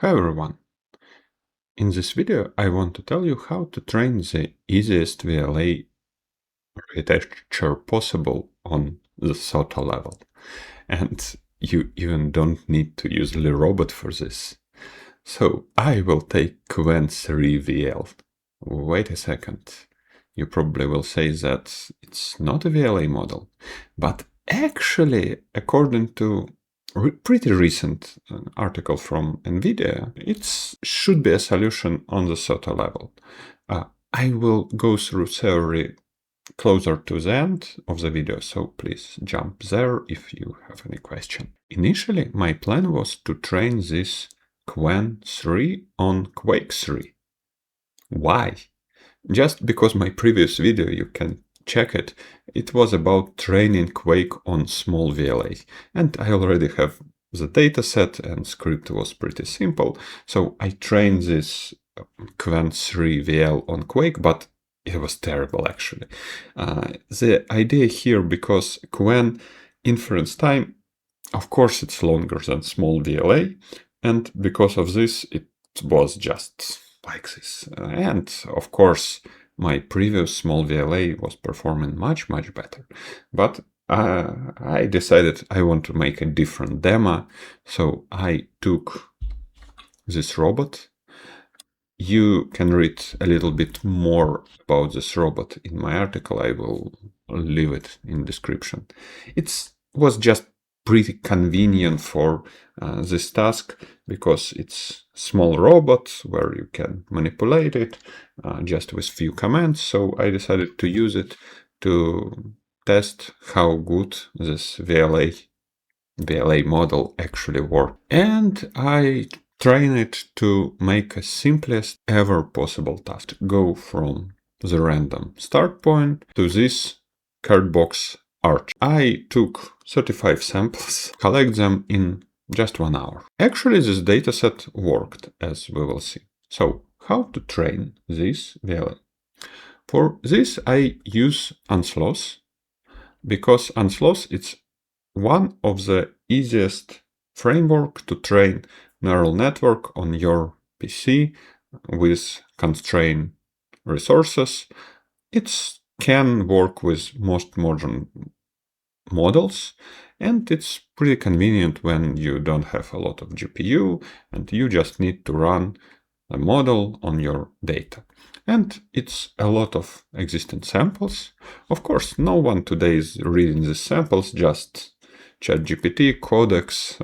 Hi everyone! In this video I want to tell you how to train the easiest VLA architecture possible on the SOTA level. And you even don't need to use the robot for this. So I will take Qwen-3VL. Wait a second. You probably will say that it's not a VLA model, but actually, according to pretty recent article from NVIDIA, it should be a solution on the SOTA level. I will go through theory closer to the end of the video, so please jump there if you have any question. Initially, my plan was to train this Qwen-3 on Quake 3. Why? Just because my previous video, you can check it, it was about training Quake on small VLA. And I already have the dataset and script was pretty simple. So I trained this Qwen-3VL on Quake, but it was terrible actually. The idea here, because Qwen inference time, of course it's longer than small VLA, and because of this it was just like this. And of course my previous small VLA was performing much better. But I decided I want to make a different demo, so I took this robot. You can read a little bit more about this robot in my article. I will leave it in description. It was just pretty convenient for this task because it's small robot where you can manipulate it just with few commands. So I decided to use it to test how good this VLA model actually works. And I train it to make a simplest ever possible task. Go from the random start point to this card box arch. I took 35 samples, collect them in just 1 hour. Actually, this dataset worked, as we will see. So, how to train this VLA? For this, I use Unsloth, because Unsloth is one of the easiest framework to train neural network on your PC with constrained resources. It can work with most modern models, and it's pretty convenient when you don't have a lot of GPU and you just need to run a model on your data. And it's a lot of existing samples. Of course, no one today is reading these samples, just ChatGPT, Codex,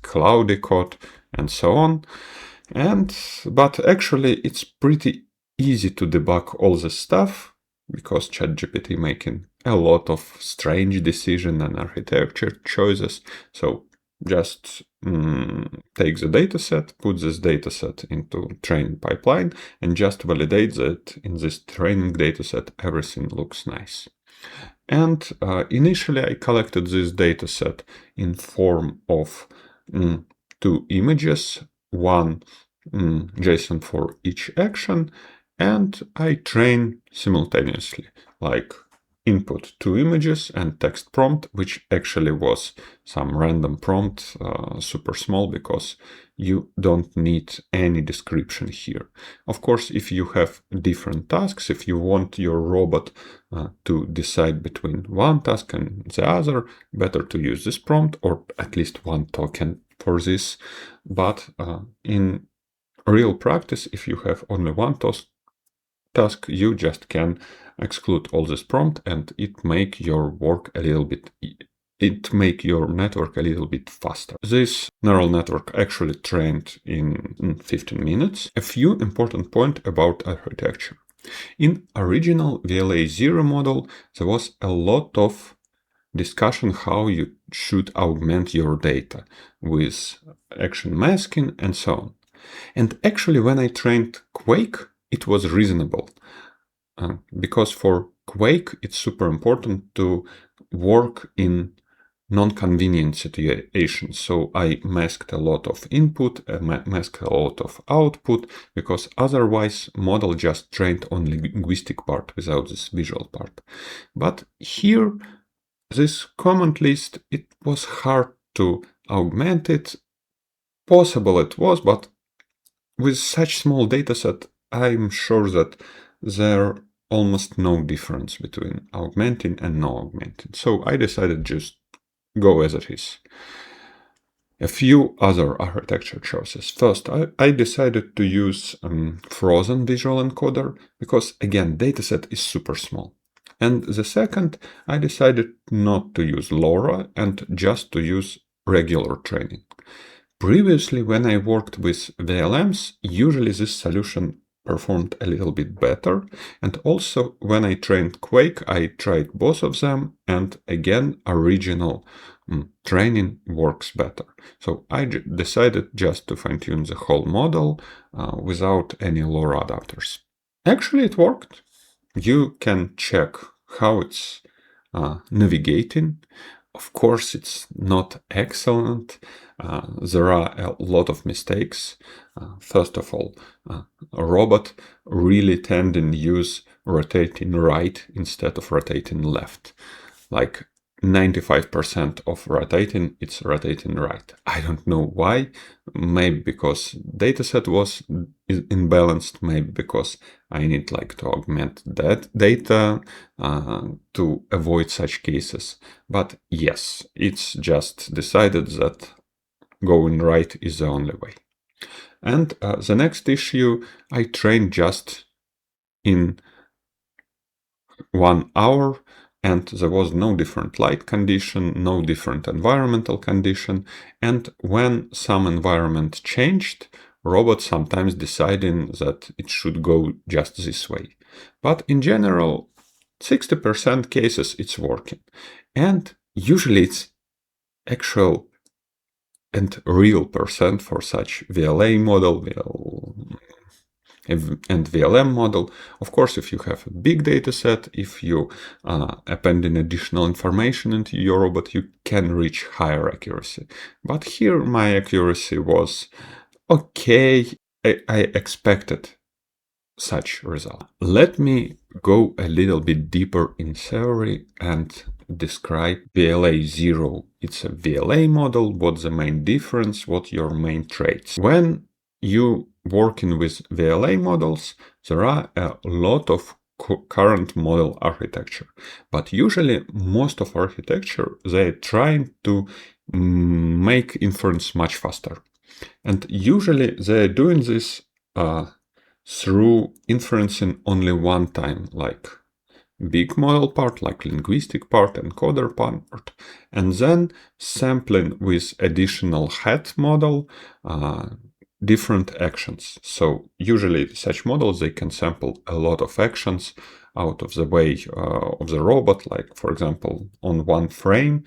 Cloudy Code, and so on. But actually, it's pretty easy to debug all this stuff because ChatGPT making a lot of strange decision and architecture choices. So just take the dataset, put this dataset into training pipeline, and just validate that in this training dataset everything looks nice. And initially I collected this dataset in form of 2 images, one JSON for each action, and I train simultaneously, like input 2 images and text prompt, which actually was some random prompt, super small, because you don't need any description here. Of course, if you have different tasks, if you want your robot to decide between one task and the other, better to use this prompt, or at least one token for this. But in real practice, if you have only one task, you just can exclude all this prompt, and it make your work a little bit, it make your network a little bit faster. This neural network actually trained in 15 minutes. A few important points about architecture. In original VLA 0 model, there was a lot of discussion how you should augment your data with action masking and so on. And actually, when I trained Quake, it was reasonable. Because for Quake, it's super important to work in non-convenient situations. So I masked a lot of input, masked a lot of output, because otherwise model just trained on linguistic part without this visual part. But here, this comment list, it was hard to augment it possible it was, but with such small dataset, I'm sure that there almost no difference between augmenting and no augmenting. So I decided just go as it is. A few other architecture choices. First, I decided to use frozen visual encoder because, again, dataset is super small. And the second, I decided not to use LoRa and just to use regular training. Previously, when I worked with VLMs, usually this solution performed a little bit better. And also, when I trained Quake, I tried both of them, and again, original training works better. So I decided just to fine-tune the whole model without any LoRa adapters. Actually, it worked. You can check how it's navigating. Of course, it's not excellent. There are a lot of mistakes. First of all, a robot really tending to use rotating right instead of rotating left. Like 95% of rotating, it's rotating right. I don't know why. Maybe because dataset was imbalanced. Maybe because I need to augment that data to avoid such cases. But yes, it's just decided that going right is the only way. And the next issue, I trained just in 1 hour, and there was no different light condition, no different environmental condition. And when some environment changed, robot sometimes deciding that it should go just this way. But in general, 60% cases it's working. And usually it's actual and real percent for such VLA model, and VLM model. Of course, if you have a big data set, if you append in additional information into your robot, you can reach higher accuracy. But here my accuracy was okay. I expected such result. Let me go a little bit deeper in theory and describe VLA 0. It's a VLA model. What's the main difference? What your main traits? When you working with VLA models, there are a lot of current model architecture, but usually most of architecture, they're trying to make inference much faster. And usually they're doing this through inferencing only one time, like big model part, like linguistic part, encoder part, and then sampling with additional head model different actions. So usually such models, they can sample a lot of actions out of the way of the robot. Like, for example, on one frame,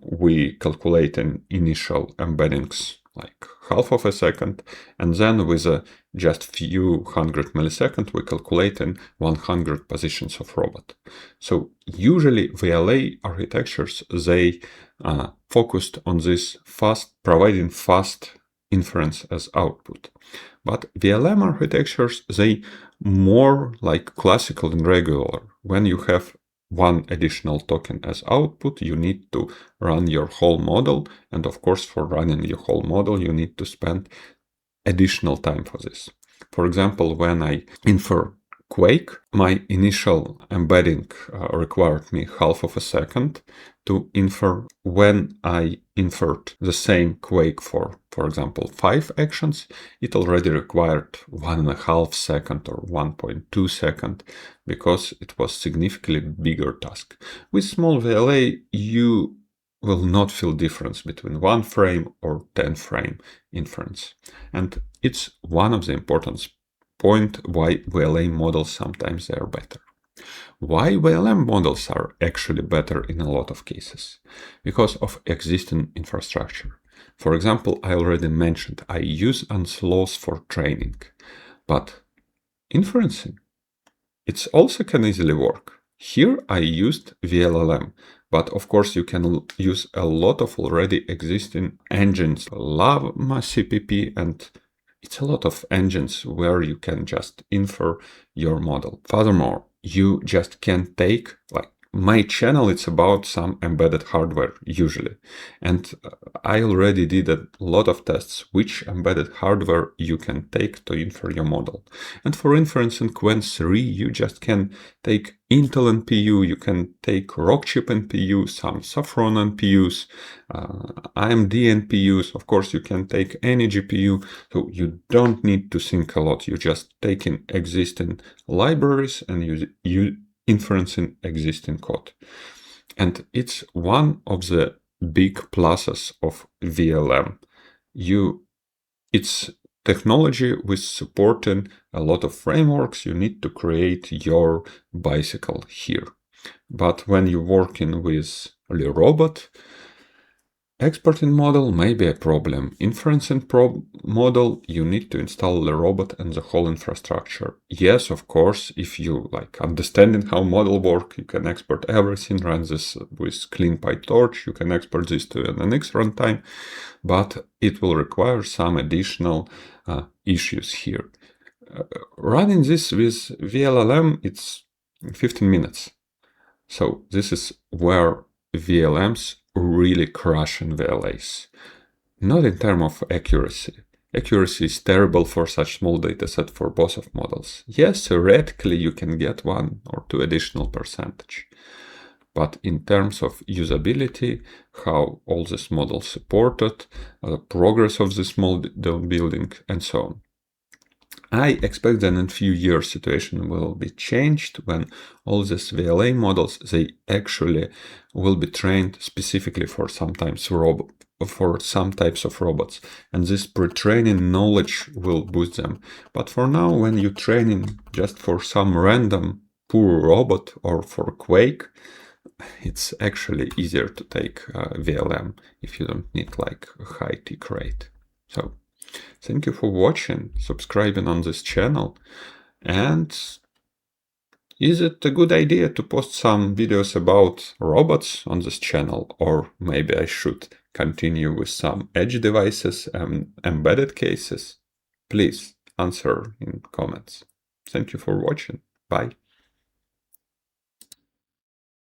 we calculate an initial embeddings like half of a second, and then with just few hundred milliseconds, we calculate in 100 positions of robot. So usually VLA architectures, they focused on this providing fast inference as output. But VLM architectures, they more like classical and regular. When you have one additional token as output, you need to run your whole model. And of course, for running your whole model, you need to spend additional time for this. For example, when I infer Quake, my initial embedding required me half of a second to infer. When I inferred the same Quake for example, 5 actions, it already required 1.5 seconds or 1.2 seconds because it was significantly bigger task. With small VLA, you will not feel difference between 1 frame or 10 frame inference. And it's one of the important point why VLA models sometimes they are better. Why VLM models are actually better in a lot of cases? Because of existing infrastructure. For example, I already mentioned I use Anslows for training, but inferencing, it also can easily work. Here I used VLLM, but of course you can use a lot of already existing engines, Llama CPP, and it's a lot of engines where you can just infer your model. Furthermore, you just can take, like my channel, it's about some embedded hardware usually, and I already did a lot of tests which embedded hardware you can take to infer your model. And for inference in Qwen-3, you just can take Intel NPU, you can take Rockchip NPU, some Saffron NPUs, AMD NPUs, of course you can take any GPU, so you don't need to think a lot, you just take in existing libraries and use inference in existing code. And it's one of the big pluses of VLM. It's technology with supporting a lot of frameworks. You need to create your bicycle here. But when you're working with a robot, exporting model may be a problem. Inferencing model, you need to install the robot and the whole infrastructure. Yes, of course, if you like understanding how model work, you can export everything, run this with clean PyTorch, you can export this to an NX runtime, but it will require some additional issues here. Running this with VLLM, it's 15 minutes. So this is where VLMs really crush in VLAs. Not in terms of accuracy. Accuracy is terrible for such small dataset for both of models. Yes, theoretically you can get 1 or 2 additional percentage. But in terms of usability, how all these models supported, the progress of this model building, and so on. I expect that in a few years situation will be changed when all these VLA models, they actually will be trained specifically for some types of robots, and this pre-training knowledge will boost them. But for now, when you're training just for some random poor robot or for Quake, it's actually easier to take VLM if you don't need like a high tick rate. So thank you for watching, subscribing on this channel, and is it a good idea to post some videos about robots on this channel, or maybe I should continue with some edge devices and embedded cases? Please answer in comments. Thank you for watching. Bye.